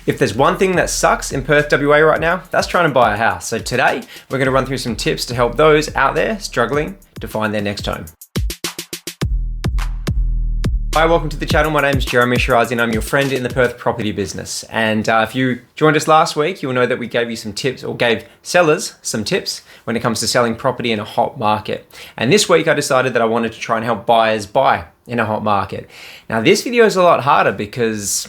If there's one thing that sucks in Perth, WA right now, that's trying to buy a house. So today, we're going to run through some tips to help those out there struggling to find their next home. Hi, welcome to the channel. My name is jshirazee and I'm your friend in the Perth property business. And if you joined us last week, you'll know that we gave you some tips, or gave sellers some tips when it comes to selling property in a hot market. And this week I decided that I wanted to try and help buyers buy in a hot market. Now this video is a lot harder because,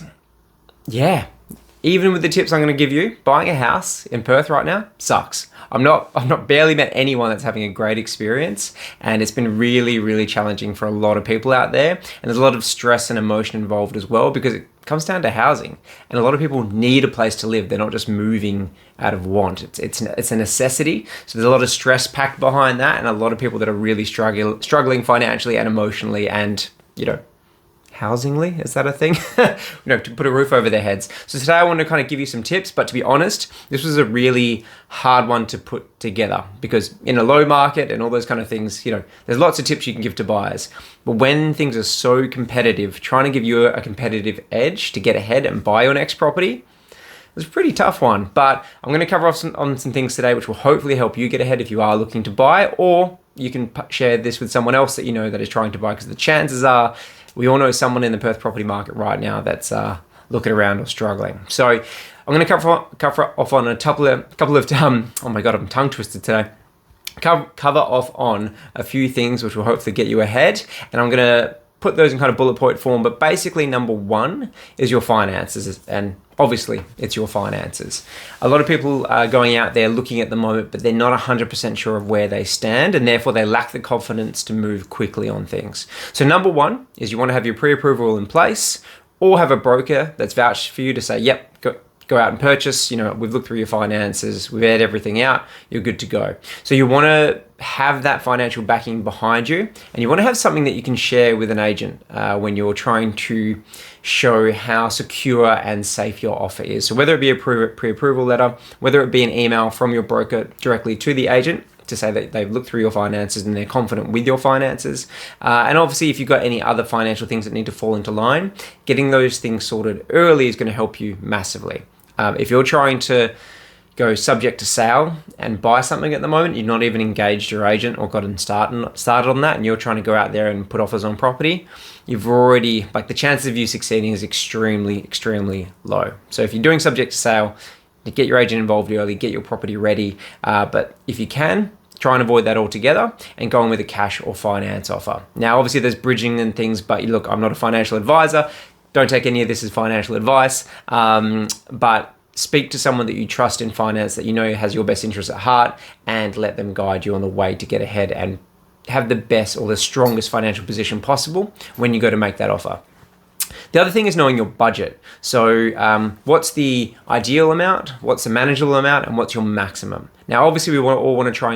even with the tips I'm going to give you, buying a house in Perth right now sucks. I've not barely met anyone that's having a great experience, and it's been really challenging for a lot of people out there. And there's a lot of stress and emotion involved as well, because it comes down to housing, and a lot of people need a place to live. They're not just moving out of want. It's a necessity. So there's a lot of stress packed behind that, and a lot of people that are really struggling financially and emotionally, and housingly, is that a thing? To put a roof over their heads. So today I want to kind of give you some tips, but to be honest, this was a really hard one to put together, because in a low market and all those kind of things, there's lots of tips you can give to buyers. But when things are so competitive, trying to give you a competitive edge to get ahead and buy your next property, it's a pretty tough one. But I'm going to cover off on some things today which will hopefully help you get ahead if you are looking to buy, or you can share this with someone else that you know that is trying to buy, because the chances are we all know someone in the Perth property market right now that's looking around or struggling. So I'm going to cover off on a couple of oh my god, I'm tongue twisted today. Cover off on a few things which will hopefully get you ahead, and I'm going to put those in kind of bullet point form. But basically, number one is your finances, and obviously it's your finances. A lot of people are going out there looking at the moment, but they're not 100% sure of where they stand, and therefore they lack the confidence to move quickly on things. So number one is you want to have your pre-approval in place, or have a broker that's vouched for you to say, yep, go out and purchase. We've looked through your finances, we've aired everything out, you're good to go. So you want to have that financial backing behind you, and you want to have something that you can share with an agent when you're trying to show how secure and safe your offer is. So whether it be a pre-approval letter, whether it be an email from your broker directly to the agent to say that they've looked through your finances and they're confident with your finances. And obviously, if you've got any other financial things that need to fall into line, getting those things sorted early is going to help you massively. If you're trying to go subject to sale and buy something at the moment, you're not even engaged your agent or gotten started on that, and you're trying to go out there and put offers on property, you've already, the chances of you succeeding is extremely low. So if you're doing subject to sale, get your agent involved early, get your property ready. But if you can, try and avoid that altogether and go in with a cash or finance offer. Now, obviously there's bridging and things, but look, I'm not a financial advisor. Don't take any of this as financial advice, but speak to someone that you trust in finance, that you know has your best interests at heart, and let them guide you on the way to get ahead and have the best or the strongest financial position possible when you go to make that offer. The other thing is knowing your budget. So what's the ideal amount, what's the manageable amount, and what's your maximum? Now, obviously, we all want to try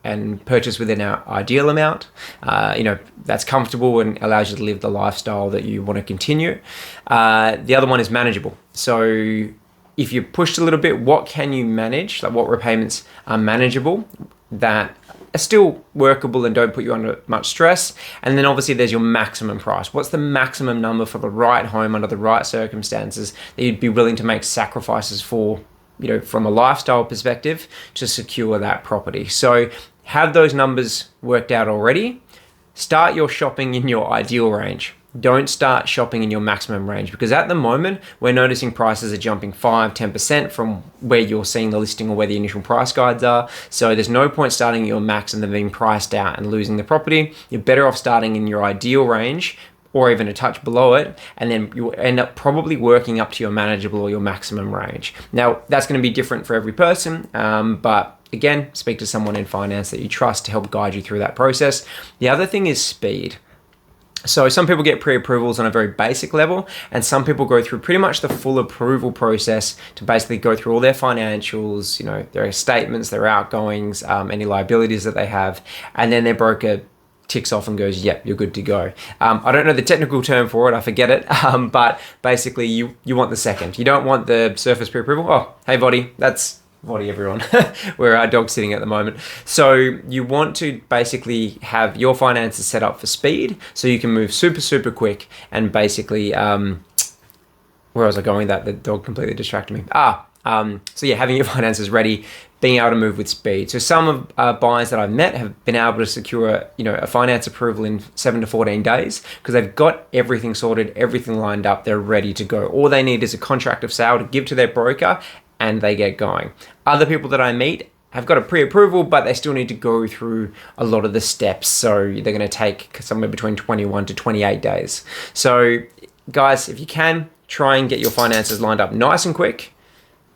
and purchase within our ideal amount. That's comfortable and allows you to live the lifestyle that you want to continue. The other one is manageable. So if you're pushed a little bit, what can you manage? What repayments are manageable that are still workable and don't put you under much stress? And then obviously there's your maximum price. What's the maximum number for the right home under the right circumstances that you'd be willing to make sacrifices for, from a lifestyle perspective, to secure that property? So have those numbers worked out already. Start your shopping in your ideal range. Don't start shopping in your maximum range, because at the moment we're noticing prices are jumping 5-10% from where you're seeing the listing or where the initial price guides are. So there's no point starting at your max and then being priced out and losing the property. You're better off starting in your ideal range, or even a touch below it, and then you end up probably working up to your manageable or your maximum range. Now, that's going to be different for every person, but again, speak to someone in finance that you trust to help guide you through that process. The other thing is speed. So some people get pre-approvals on a very basic level, and some people go through pretty much the full approval process to basically go through all their financials, their statements, their outgoings, any liabilities that they have, and then their broker ticks off and goes, yep, you're good to go. I don't know the technical term for it, I forget it, but basically you want the second. You don't want the surface pre-approval. Oh, hey Voddy, that's Voddy everyone, we're our dog sitting at the moment. So you want to basically have your finances set up for speed, so you can move super quick and basically where was I going with that? The dog completely distracted me. So yeah, having your finances ready, being able to move with speed. So some of buyers that I've met have been able to secure, a finance approval in 7 to 14 days because they've got everything sorted, everything lined up, they're ready to go. All they need is a contract of sale to give to their broker and they get going. Other people that I meet have got a pre-approval, but they still need to go through a lot of the steps. So they're going to take somewhere between 21 to 28 days. So guys, if you can, try and get your finances lined up nice and quick.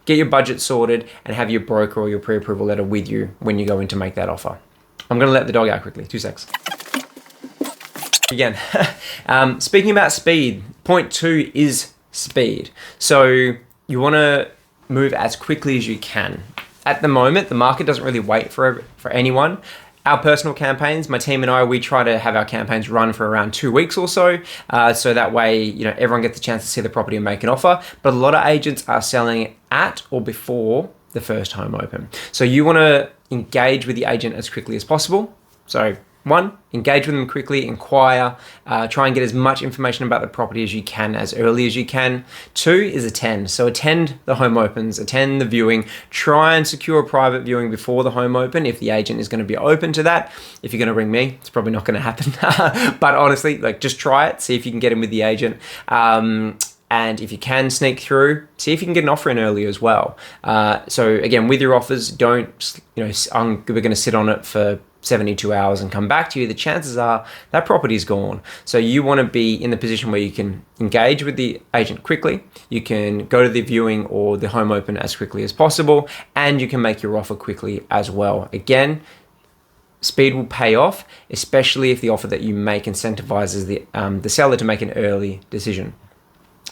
Get your budget sorted and have your broker or your pre-approval letter with you when you go in to make that offer. I'm going to let the dog out quickly. 2 secs. Again, speaking about speed, point 2 is speed. So you want to move as quickly as you can. At the moment, the market doesn't really wait for anyone. Our personal campaigns, my team and I, we try to have our campaigns run for around 2 weeks or so. So that way, everyone gets a chance to see the property and make an offer. But a lot of agents are selling at or before the first home open. So you want to engage with the agent as quickly as possible. So 1, engage with them quickly, inquire, try and get as much information about the property as you can as early as you can. 2 is attend. So attend the home opens, attend the viewing, try and secure a private viewing before the home open if the agent is going to be open to that. If you're going to ring me, it's probably not going to happen. But honestly, just try it, see if you can get in with the agent. And if you can sneak through, see if you can get an offer in early as well. So again, with your offers, don't, we're going to sit on it for 72 hours and come back to you. The chances are that property is gone. So you want to be in the position where you can engage with the agent quickly. You can go to the viewing or the home open as quickly as possible, and you can make your offer quickly as well. Again, speed will pay off, especially if the offer that you make incentivizes the seller to make an early decision.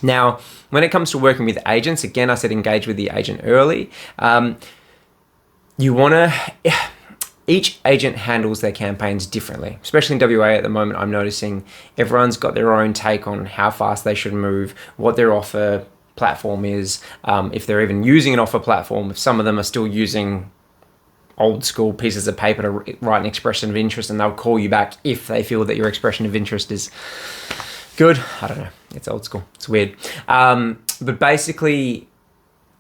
Now, when it comes to working with agents, again, I said engage with the agent early. You want to... Each agent handles their campaigns differently, especially in WA at the moment. I'm noticing everyone's got their own take on how fast they should move, what their offer platform is, if they're even using an offer platform. If some of them are still using old school pieces of paper to write an expression of interest, and they'll call you back if they feel that your expression of interest is good. I don't know. It's old school. It's weird. But basically,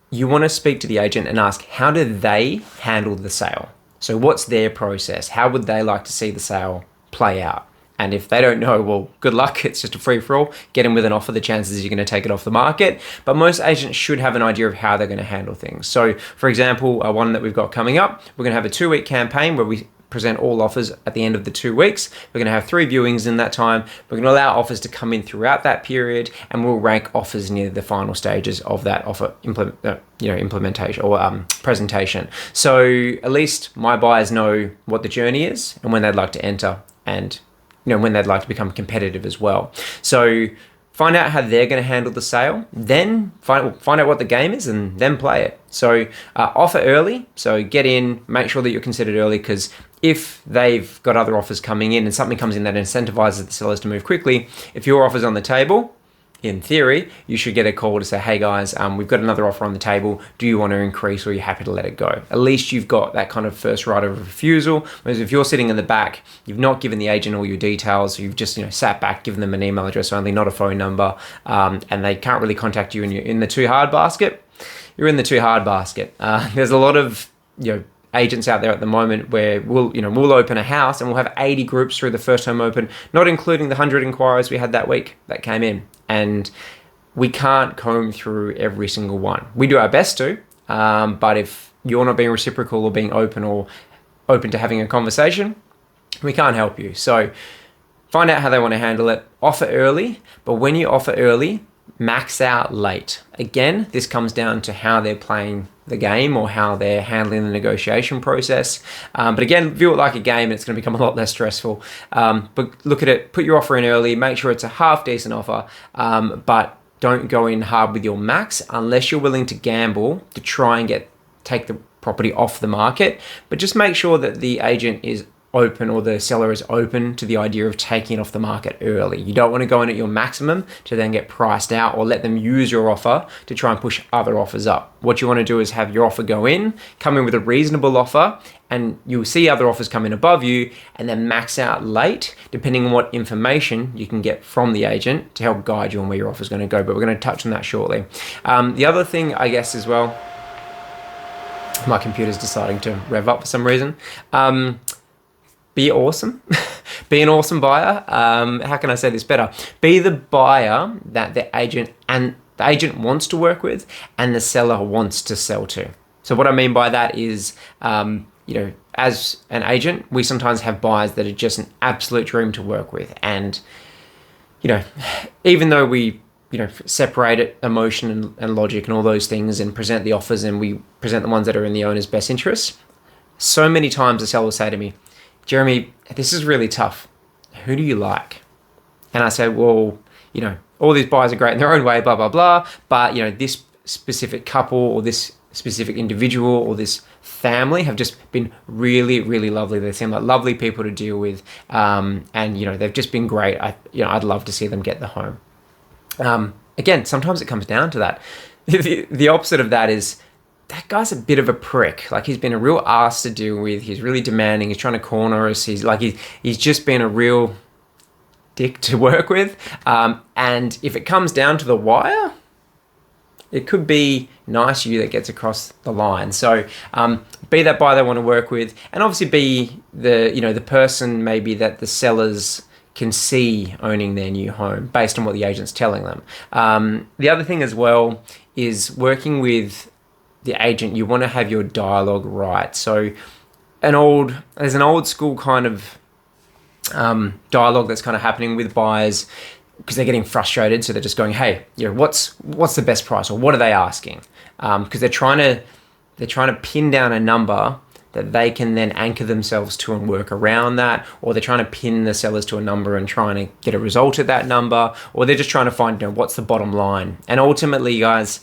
you want to speak to the agent and ask, how do they handle the sale? So what's their process? How would they like to see the sale play out? And if they don't know, well, good luck. It's just a free-for-all. Get in with an offer. The chances you're going to take it off the market. But most agents should have an idea of how they're going to handle things. So, for example, one that we've got coming up, we're going to have a 2-week campaign where we present all offers at the end of the 2 weeks. We're going to have 3 viewings in that time. We're going to allow offers to come in throughout that period, and we'll rank offers near the final stages of that offer implementation or presentation. So at least my buyers know what the journey is and when they'd like to enter, and when they'd like to become competitive as well. So find out how they're going to handle the sale, then find out what the game is, and then play it. So offer early. So get in, make sure that you're considered early, because if they've got other offers coming in and something comes in that incentivizes the sellers to move quickly, if your offer's on the table, in theory, you should get a call to say, hey guys, we've got another offer on the table. Do you want to increase, or are you happy to let it go? At least you've got that kind of first right of refusal. Whereas if you're sitting in the back, you've not given the agent all your details, you've just sat back, given them an email address only, not a phone number, and they can't really contact you, and you're in the too hard basket, you're in the too hard basket. There's a lot of agents out there at the moment where we'll open a house and we'll have 80 groups through the first home open, not including the 100 inquiries we had that week that came in. And we can't comb through every single one. We do our best to, but if you're not being reciprocal or being open to having a conversation, we can't help you. So find out how they want to handle it. Offer early, but when you offer early, max out late. Again, this comes down to how they're playing the game or how they're handling the negotiation process. But again, view it like a game, and it's going to become a lot less stressful. But look at it, put your offer in early, make sure it's a half decent offer, but don't go in hard with your max unless you're willing to gamble to try and take the property off the market. But just make sure that the agent is open, or the seller is open to the idea of taking it off the market early. You don't want to go in at your maximum to then get priced out, or let them use your offer to try and push other offers up. What you want to do is have your offer go in, come in with a reasonable offer, and you'll see other offers come in above you, and then max out late, depending on what information you can get from the agent to help guide you on where your offer is going to go. But we're going to touch on that shortly. The other thing, I guess, as well, my computer's deciding to rev up for some reason. Be awesome. Be an awesome buyer. How can I say this better? Be the buyer that the agent wants to work with and the seller wants to sell to. So what I mean by that is, as an agent, we sometimes have buyers that are just an absolute dream to work with. And, even though we, separate it, emotion and logic and all those things, and present the offers, and we present the ones that are in the owner's best interests, so many times the seller will say to me, Jeremy, this is really tough. Who do you like? And I say, well, all these buyers are great in their own way, blah, blah, blah. But, this specific couple or this specific individual or this family have just been really, really lovely. They seem like lovely people to deal with. And, they've just been great. I'd love to see them get the home. Again, sometimes it comes down to that. The opposite of that is, that guy's a bit of a prick. Like, he's been a real ass to deal with. He's really demanding. He's trying to corner us. He's just been a real dick to work with. And if it comes down to the wire, it could be nice you that gets across the line. So be that buyer they want to work with, and obviously be the person maybe that the sellers can see owning their new home based on what the agent's telling them. The other thing as well is working with the agent. You want to have your dialogue right. So there's an old school kind of dialogue that's kind of happening with buyers, because they're getting frustrated. So they're just going, hey, what's the best price, or what are they asking? Because they're trying to pin down a number that they can then anchor themselves to and work around that, or they're trying to pin the sellers to a number and trying to get a result at that number, or they're just trying to find what's the bottom line. And ultimately, guys,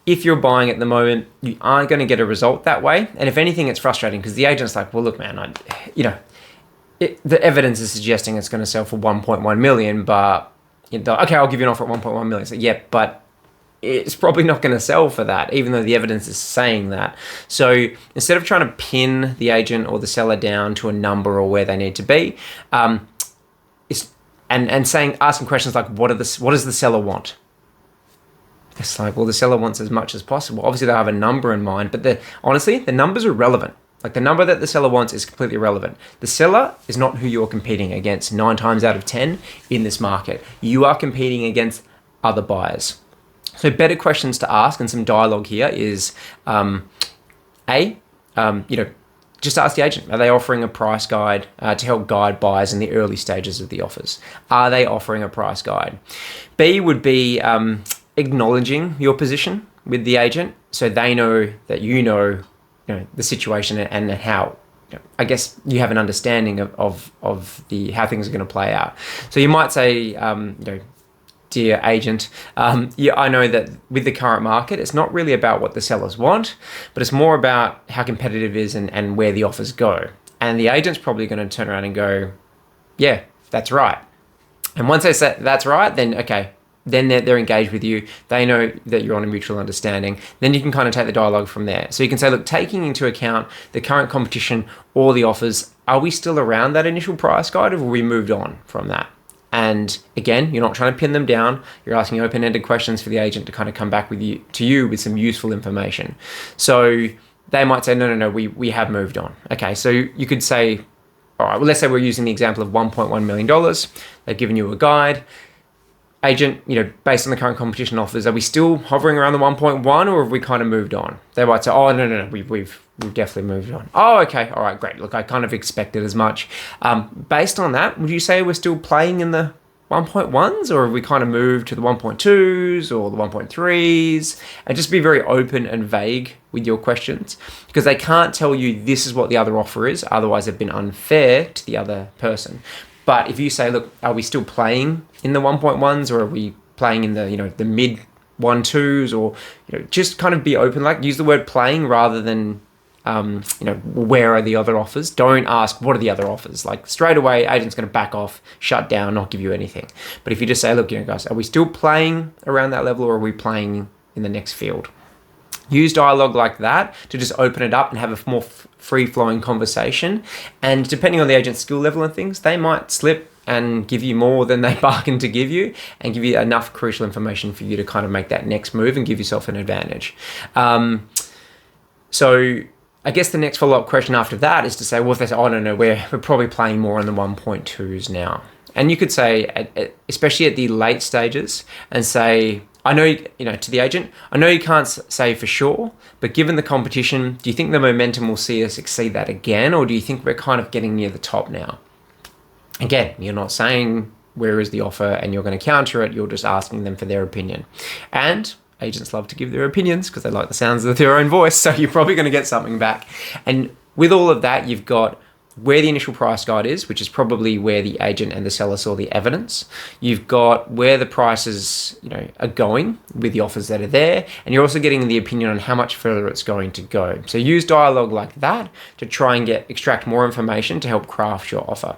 if you're buying at the moment, you aren't going to get a result that way. And if anything, it's frustrating, because the agent's like, well, look, man, the evidence is suggesting it's going to sell for 1.1 million, but okay, I'll give you an offer at 1.1 million. So yeah, but it's probably not going to sell for that, even though the evidence is saying that. So instead of trying to pin the agent or the seller down to a number or where they need to be, asking questions like, what does the seller want? It's like, well, the seller wants as much as possible. Obviously, they have a number in mind, but honestly, the numbers are relevant. Like, the number that the seller wants is completely irrelevant. The seller is not who you're competing against 9 times out of 10 in this market. You are competing against other buyers. So better questions to ask, and some dialogue here is, just ask the agent, are they offering a price guide to help guide buyers in the early stages of the offers? Are they offering a price guide? B would be acknowledging your position with the agent, so they know that the situation and how, I guess, you have an understanding of how things are going to play out. So you might say, dear agent, I know that with the current market, it's not really about what the sellers want, but it's more about how competitive it is and where the offers go. And the agent's probably going to turn around and go, yeah, that's right. And once they say that's right, then okay, then they're engaged with you. They know that you're on a mutual understanding. Then you can kind of take the dialogue from there. So you can say, look, taking into account the current competition or the offers, are we still around that initial price guide, or have we moved on from that? And again, you're not trying to pin them down. You're asking open-ended questions for the agent to kind of come back to you with some useful information. So they might say, no, we have moved on. Okay, so you could say, all right, well, let's say we're using the example of $1.1 million. They've given you a guide. Agent, based on the current competition offers, are we still hovering around the 1.1, or have we kind of moved on? They might say, oh, no, we've definitely moved on. Oh, okay, all right, great. Look, I kind of expected as much. Based on that, would you say we're still playing in the 1.1s, or have we kind of moved to the 1.2s or the 1.3s? And just be very open and vague with your questions, because they can't tell you this is what the other offer is. Otherwise, they've been unfair to the other person. But if you say, look, are we still playing in the 1.1s, or are we playing in the mid 1.2s, or just kind of be open, like use the word playing rather than where are the other offers? Don't ask, what are the other offers? Like straight away, agent's going to back off, shut down, not give you anything. But if you just say, look, guys, are we still playing around that level, or are we playing in the next field? Use dialogue like that to just open it up and have a more free-flowing conversation. And depending on the agent's skill level and things, they might slip and give you more than they bargained to give you, and give you enough crucial information for you to kind of make that next move and give yourself an advantage. So I guess the next follow-up question after that is to say, well, if they say, oh, no, we're probably playing more on the 1.2s now. And you could say, especially at the late stages, and say, I know, to the agent, I know you can't say for sure, but given the competition, do you think the momentum will see us exceed that again? Or do you think we're kind of getting near the top now? Again, you're not saying where is the offer and you're going to counter it. You're just asking them for their opinion. And agents love to give their opinions because they like the sounds of their own voice. So you're probably going to get something back. And with all of that, you've got where the initial price guide is, which is probably where the agent and the seller saw the evidence. You've got where the prices, are going with the offers that are there. And you're also getting the opinion on how much further it's going to go. So use dialogue like that to try and extract more information to help craft your offer.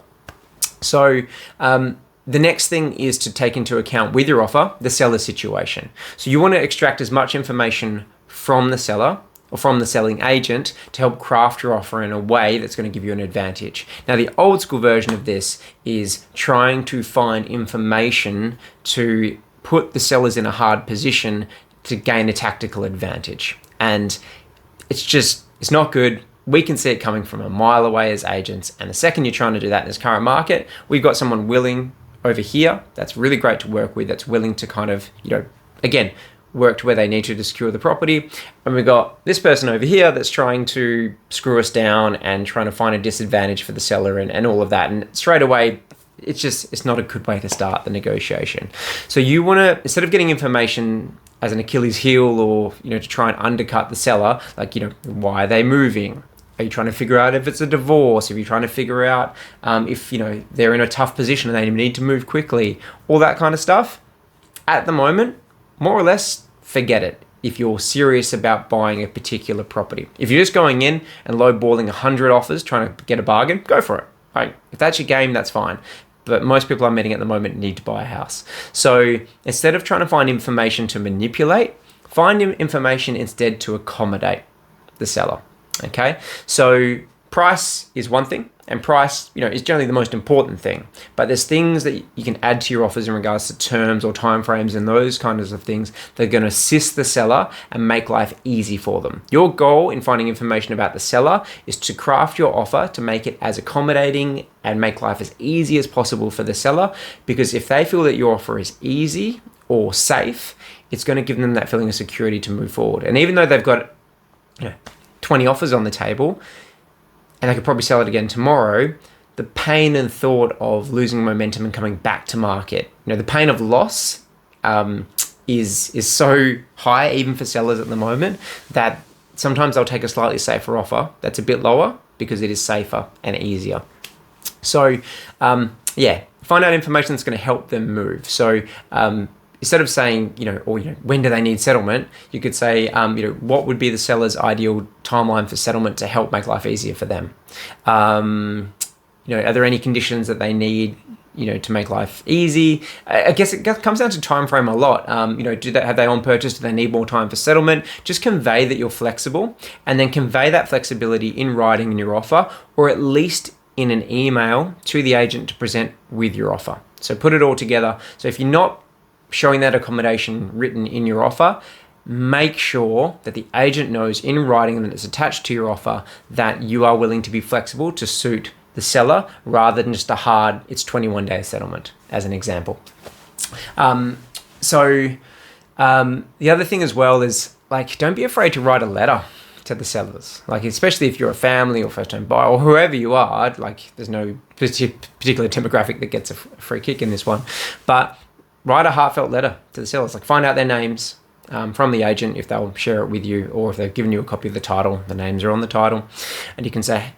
So, the next thing is to take into account with your offer, the seller situation. So you want to extract as much information from the seller or from the selling agent to help craft your offer in a way that's going to give you an advantage. Now, the old school version of this is trying to find information to put the sellers in a hard position to gain a tactical advantage. And it's not good. We can see it coming from a mile away as agents. And the second you're trying to do that in this current market, we've got someone willing over here that's really great to work with, that's willing to kind of, again, work to where they need to secure the property. And we've got this person over here that's trying to screw us down and trying to find a disadvantage for the seller and all of that. And straight away, it's not a good way to start the negotiation. So you want to, instead of getting information as an Achilles heel or, to try and undercut the seller, like, why are they moving? Are you trying to figure out if it's a divorce? Are you trying to figure out if, they're in a tough position and they need to move quickly? All that kind of stuff. At the moment, more or less, forget it. If you're serious about buying a particular property. If you're just going in and lowballing 100 offers, trying to get a bargain, go for it. Right? If that's your game, that's fine. But most people I'm meeting at the moment need to buy a house. So instead of trying to find information to manipulate, find information instead to accommodate the seller. Okay, so price is one thing, and price, is generally the most important thing. But there's things that you can add to your offers in regards to terms or timeframes and those kinds of things that are going to assist the seller and make life easy for them. Your goal in finding information about the seller is to craft your offer to make it as accommodating and make life as easy as possible for the seller. Because if they feel that your offer is easy or safe, it's going to give them that feeling of security to move forward. And even though they've got 20 offers on the table, and they could probably sell it again tomorrow, the pain and thought of losing momentum and coming back to market, the pain of loss is so high, even for sellers at the moment, that sometimes they'll take a slightly safer offer that's a bit lower because it is safer and easier. So, find out information that's going to help them move. So, instead of saying, when do they need settlement, you could say, what would be the seller's ideal timeline for settlement to help make life easier for them? Are there any conditions that they need, to make life easy? I guess it comes down to time frame a lot. Have they on purchase? Do they need more time for settlement? Just convey that you're flexible, and then convey that flexibility in writing in your offer, or at least in an email to the agent to present with your offer. So put it all together. So if you're not showing that accommodation written in your offer, make sure that the agent knows in writing that it's attached to your offer that you are willing to be flexible to suit the seller rather than just a hard, it's 21 day settlement, as an example. The other thing as well is, don't be afraid to write a letter to the sellers. Especially if you're a family or first time buyer or whoever you are, there's no particular demographic that gets a free kick in this one, but write a heartfelt letter to the sellers. Find out their names from the agent if they'll share it with you, or if they've given you a copy of the title, the names are on the title. And you can say,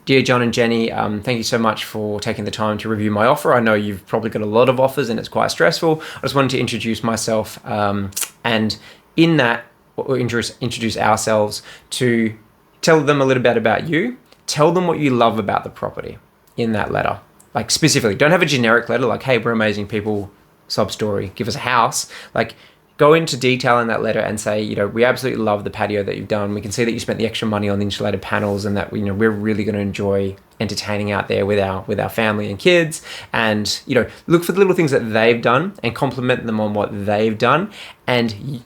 dear John and Jenny, thank you so much for taking the time to review my offer. I know you've probably got a lot of offers and it's quite stressful. I just wanted to introduce myself and in that, introduce ourselves to Tell them a little bit about you. Tell them what you love about the property in that letter. Like specifically, don't have a generic letter like, hey, we're amazing people, sub story, give us a house. Like, go into detail in that letter and say, you know, we absolutely love the patio that you've done. We can see that you spent the extra money on the insulated panels, and that, you know, we're really going to enjoy entertaining out there with our family and kids. And, you know, look for the little things that they've done and compliment them on what they've done, and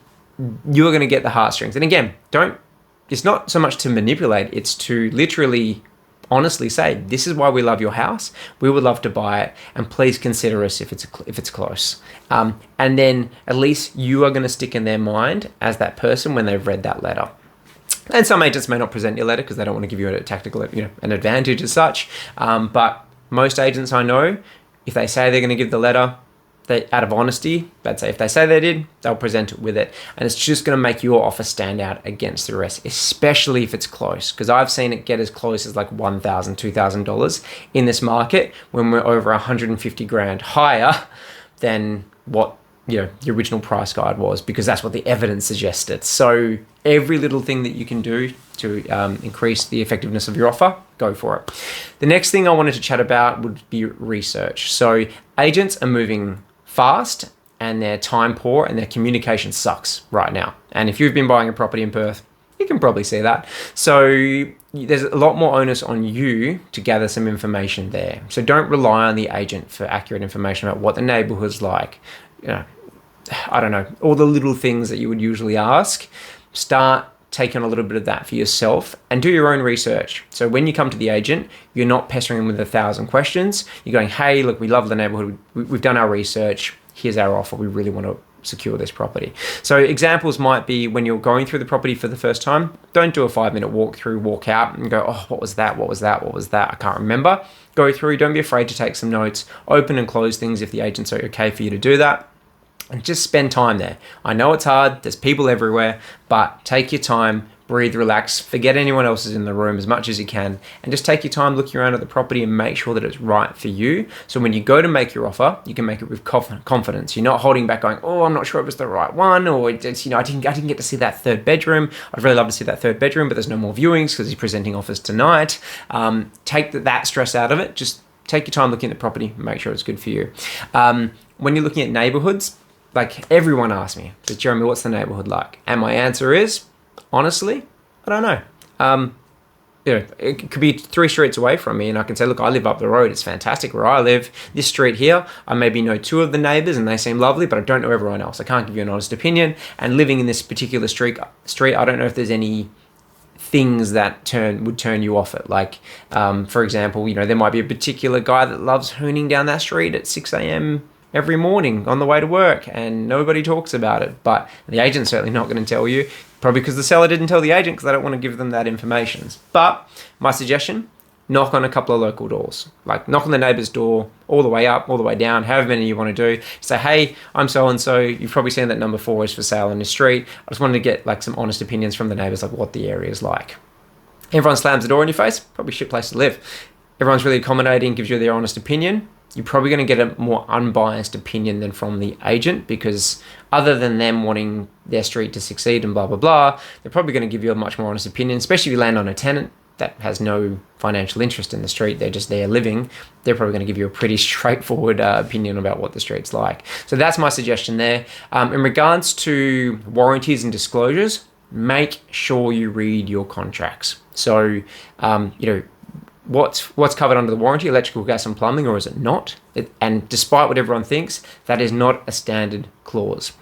you're going to get the heartstrings. And again, it's not so much to manipulate, it's to literally honestly say, this is why we love your house. We would love to buy it, and please consider us if it's close. And then at least you are going to stick in their mind as that person when they've read that letter. And some agents may not present your letter because they don't want to give you a tactical, you know, an advantage as such. But most agents I know, if they say they're going to give the letter, out of honesty, they'd say if they say they did, they'll present it with it. And it's just going to make your offer stand out against the rest, especially if it's close. Because I've seen it get as close as like $1,000, $2,000 in this market when we're over 150 grand higher than what, you know, the original price guide was, because that's what the evidence suggested. So every little thing that you can do to increase the effectiveness of your offer, go for it. The next thing I wanted to chat about would be research. So agents are moving fast, and their time poor, and their communication sucks right now. And if you've been buying a property in Perth, you can probably see that. So there's a lot more onus on you to gather some information there. So don't rely on the agent for accurate information about what the neighborhood's like. You know, I don't know, all the little things that you would usually ask. Start taking a little bit of that for yourself and do your own research. So when you come to the agent, you're not pestering them with 1,000 questions. You're going, hey, look, we love the neighborhood. We've done our research. Here's our offer. We really want to secure this property. So examples might be when you're going through the property for the first time, don't do a 5-minute walkthrough, walk out and go, oh, what was that? What was that? What was that? I can't remember. Go through. Don't be afraid to take some notes. Open and close things if the agents are okay for you to do that. And just spend time there. I know it's hard, there's people everywhere, but take your time, breathe, relax, forget anyone else is in the room as much as you can, and just take your time looking around at the property and make sure that it's right for you. So when you go to make your offer, you can make it with confidence. You're not holding back going, oh, I'm not sure if it's the right one, or it's, you know, I didn't get to see that third bedroom. I'd really love to see that third bedroom, but there's no more viewings because he's presenting offers tonight. Take that stress out of it. Just take your time looking at the property and make sure it's good for you. When you're looking at neighborhoods, like everyone asks me, so Jeremy, what's the neighborhood like? And my answer is, honestly, I don't know. You know, it could be 3 streets away from me, and I can say, look, I live up the road. It's fantastic where I live. This street here, I maybe know 2 of the neighbors, and they seem lovely, but I don't know everyone else. I can't give you an honest opinion. And living in this particular street, I don't know if there's any things that would turn you off it. Like, for example, you know, there might be a particular guy that loves hooning down that street at 6 a.m. every morning on the way to work, and nobody talks about it. But the agent's certainly not going to tell you, probably because the seller didn't tell the agent, because they don't want to give them that information. But my suggestion, knock on a couple of local doors. Like, knock on the neighbor's door, all the way up, all the way down, however many you want to do. Say, hey, I'm so-and-so. You've probably seen that number 4 is for sale on the street. I just wanted to get like some honest opinions from the neighbors, like what the area is like. Everyone slams the door in your face, probably a shit place to live. Everyone's really accommodating, gives you their honest opinion. You're probably going to get a more unbiased opinion than from the agent, because other than them wanting their street to succeed and blah, blah, blah, they're probably going to give you a much more honest opinion, especially if you land on a tenant that has no financial interest in the street. They're just there living. They're probably going to give you a pretty straightforward opinion about what the street's like. So that's my suggestion there. In regards to warranties and disclosures, make sure you read your contracts. So, you know, what's covered under the warranty, electrical, gas and plumbing, or is it not? And despite what everyone thinks, that is not a standard clause.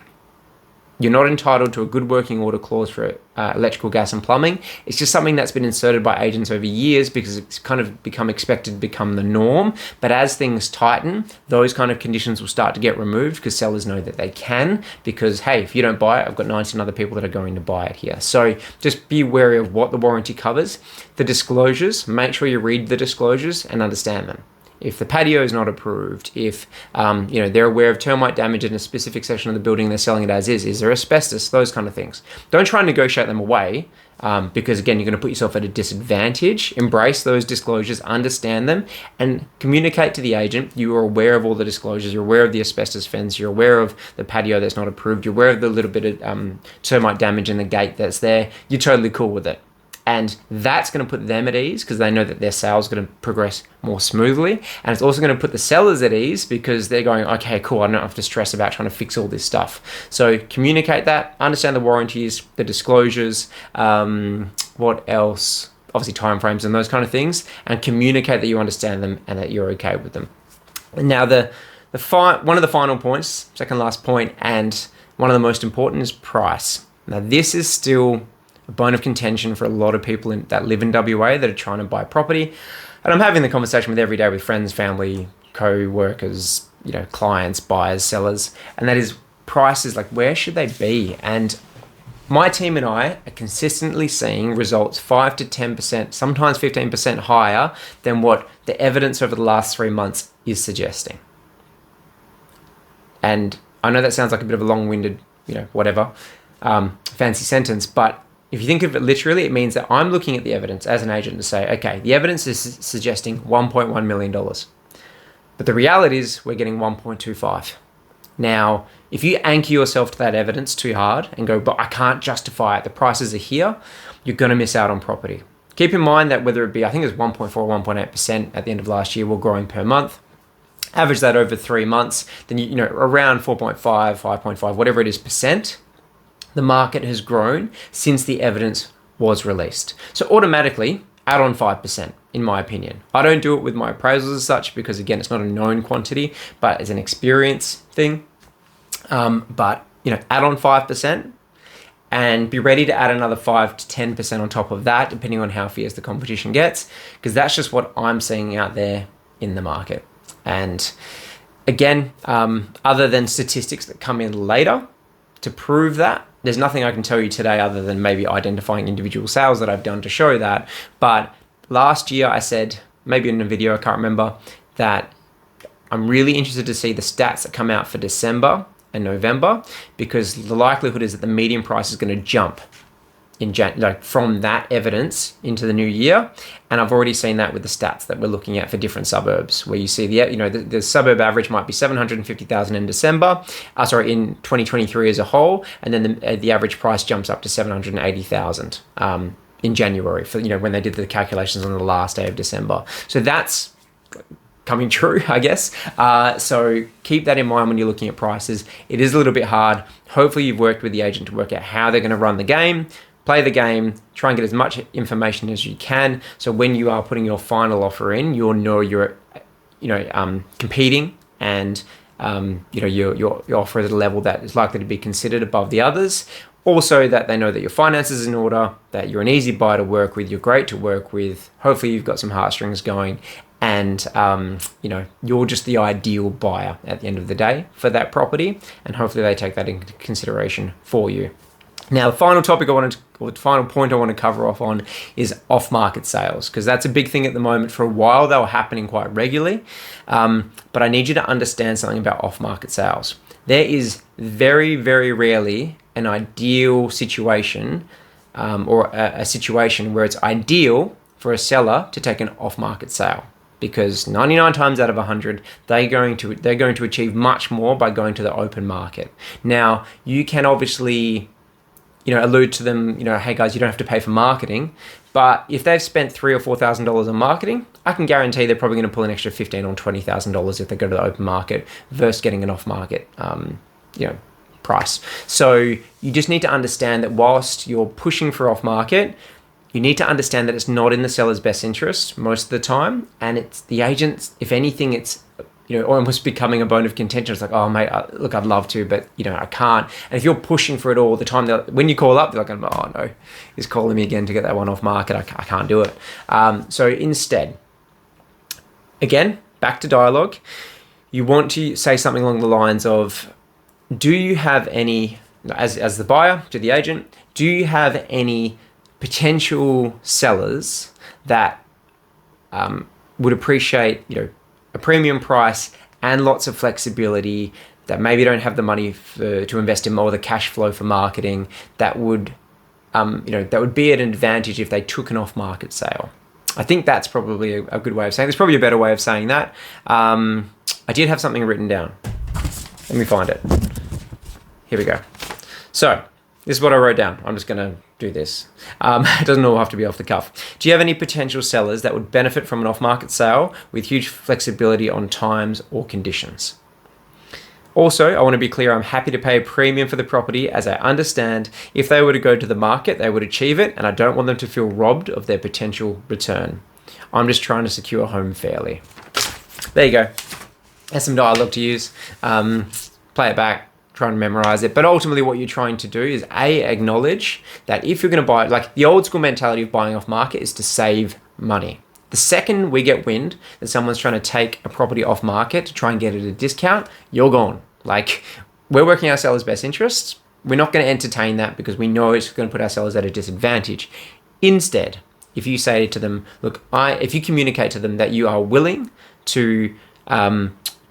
You're not entitled to a good working order clause for electrical, gas and plumbing. It's just something that's been inserted by agents over years because it's kind of become the norm. But as things tighten, those kind of conditions will start to get removed because sellers know that they can, because, hey, if you don't buy it, I've got 19 other people that are going to buy it here. So just be wary of what the warranty covers. The disclosures, make sure you read the disclosures and understand them. If the patio is not approved, if you know, they're aware of termite damage in a specific section of the building, they're selling it as is there asbestos, those kind of things. Don't try and negotiate them away, because again, you're going to put yourself at a disadvantage. Embrace those disclosures, understand them, and communicate to the agent. You are aware of all the disclosures, you're aware of the asbestos fence, you're aware of the patio that's not approved, you're aware of the little bit of termite damage in the gate that's there. You're totally cool with it. And that's going to put them at ease because they know that their sales are going to progress more smoothly. And it's also going to put the sellers at ease because they're going, okay, cool, I don't have to stress about trying to fix all this stuff. So communicate that, understand the warranties, the disclosures, what else? Obviously timeframes and those kind of things, and communicate that you understand them and that you're okay with them. And now one of the final points, second last point, and one of the most important is price. Now this is still a bone of contention for a lot of people that live in WA that are trying to buy property. And I'm having the conversation every day with friends, family, co-workers, clients, buyers, sellers, and that is prices, like where should they be? And my team and I are consistently seeing results 5 to 10%, sometimes 15% higher than what the evidence over the last 3 months is suggesting. And I know that sounds like a bit of a long-winded, fancy sentence, but if you think of it literally, it means that I'm looking at the evidence as an agent to say, okay, the evidence is suggesting $1.1 million. But the reality is we're getting 1.25. Now, if you anchor yourself to that evidence too hard and go, but I can't justify it, the prices are here, you're going to miss out on property. Keep in mind that whether it be, I think it was 1.4 or 1.8% at the end of last year, we're growing per month. Average that over 3 months, then around 4.5, 5.5, whatever it is percent, the market has grown since the evidence was released. So automatically add on 5%, in my opinion. I don't do it with my appraisals as such because, again, it's not a known quantity, but it's an experience thing. But add on 5% and be ready to add another 5 to 10% on top of that, depending on how fierce the competition gets, because that's just what I'm seeing out there in the market. And again, other than statistics that come in later to prove that, there's nothing I can tell you today other than maybe identifying individual sales that I've done to show that. But last year I said, maybe in a video, I can't remember, that I'm really interested to see the stats that come out for December and November, because the likelihood is that the median price is going to jump in from that evidence into the new year. And I've already seen that with the stats that we're looking at for different suburbs, where you see the suburb average might be 750,000 in December, in 2023 as a whole, and then the average price jumps up to 780,000 in January for when they did the calculations on the last day of December. So that's coming true, I guess. So keep that in mind when you're looking at prices. It is a little bit hard. Hopefully you've worked with the agent to work out how they're going to run the game. Play the game, try and get as much information as you can. So when you are putting your final offer in, you'll know you're, competing, and your offer is at a level that is likely to be considered above the others. Also, that they know that your finances is in order, that you're an easy buyer to work with, you're great to work with. Hopefully, you've got some heartstrings going, and you're just the ideal buyer at the end of the day for that property. And hopefully, they take that into consideration for you. Now, the final point I want to cover off on is off-market sales, because that's a big thing at the moment. For a while, they were happening quite regularly, but I need you to understand something about off-market sales. There is very, very rarely an ideal situation or a situation where it's ideal for a seller to take an off-market sale, because 99 times out of 100, they're going to achieve much more by going to the open market. Now, you can obviously allude to them, hey guys, you don't have to pay for marketing. But if they've spent $3,000 or $4,000 on marketing, I can guarantee they're probably going to pull an extra $15,000 or $20,000 if they go to the open market versus getting an off-market, price. So you just need to understand that whilst you're pushing for off-market, you need to understand that it's not in the seller's best interest most of the time, and it's the agents. If anything, it's almost becoming a bone of contention. It's like, oh mate, look, I'd love to, but I can't. And if you're pushing for it all the time, when you call up, they're like, oh no, he's calling me again to get that one off market. I can't do it. So instead, again, back to dialogue. You want to say something along the lines of, do you have any, as the buyer to the agent, do you have any potential sellers that would appreciate, a premium price and lots of flexibility, that maybe don't have the money to invest in more, the cash flow for marketing, that would be an advantage if they took an off-market sale? I think that's probably a good way of saying. There's probably a better way of saying that. I did have something written down. Let me find it. Here we go. So this is what I wrote down. I'm just going to do this. It doesn't all have to be off the cuff. Do you have any potential sellers that would benefit from an off-market sale with huge flexibility on times or conditions? Also, I want to be clear, I'm happy to pay a premium for the property as I understand if they were to go to the market, they would achieve it, and I don't want them to feel robbed of their potential return. I'm just trying to secure a home fairly. There you go. That's some dialogue to use. Play it back, try and memorize it. But ultimately what you're trying to do is acknowledge that if you're going to buy, like the old school mentality of buying off market is to save money. The second we get wind that someone's trying to take a property off market to try and get it at a discount, you're gone. Like, we're working our sellers' best interests. We're not going to entertain that because we know it's going to put our sellers at a disadvantage. Instead, if you say to them, look, if you communicate to them that you are willing to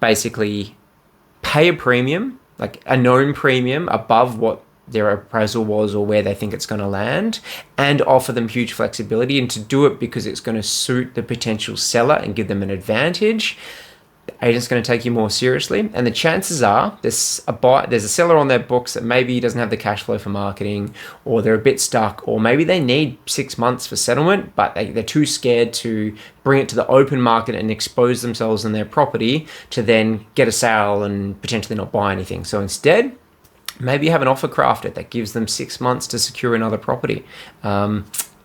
basically pay a premium, like a known premium above what their appraisal was or where they think it's going to land, and offer them huge flexibility, and to do it because it's going to suit the potential seller and give them an advantage, the agent's going to take you more seriously. And the chances are there's a seller on their books that maybe he doesn't have the cash flow for marketing, or they're a bit stuck, or maybe they need 6 months for settlement, but they're too scared to bring it to the open market and expose themselves and their property to then get a sale and potentially not buy anything. So instead, maybe you have an offer crafted that gives them 6 months to secure another property.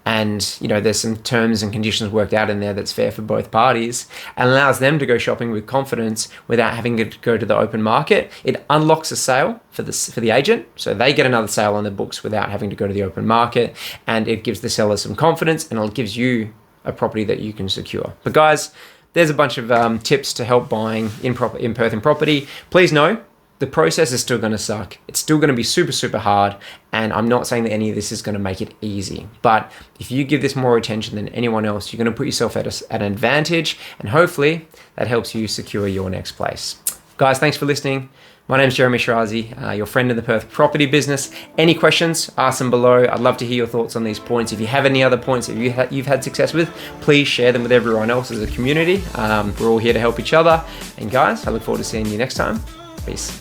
And there's some terms and conditions worked out in there that's fair for both parties and allows them to go shopping with confidence without having to go to the open market. It unlocks a sale for the agent, so they get another sale on the books without having to go to the open market, and it gives the seller some confidence, and it gives you a property that you can secure. But guys, there's a bunch of tips to help buying in Perth in property. Please know, the process is still going to suck. It's still going to be super, super hard. And I'm not saying that any of this is going to make it easy. But if you give this more attention than anyone else, you're going to put yourself at an advantage. And hopefully that helps you secure your next place. Guys, thanks for listening. My name's jshirazee, your friend in the Perth property business. Any questions, ask them below. I'd love to hear your thoughts on these points. If you have any other points that you've had success with, please share them with everyone else as a community. We're all here to help each other. And guys, I look forward to seeing you next time. Peace.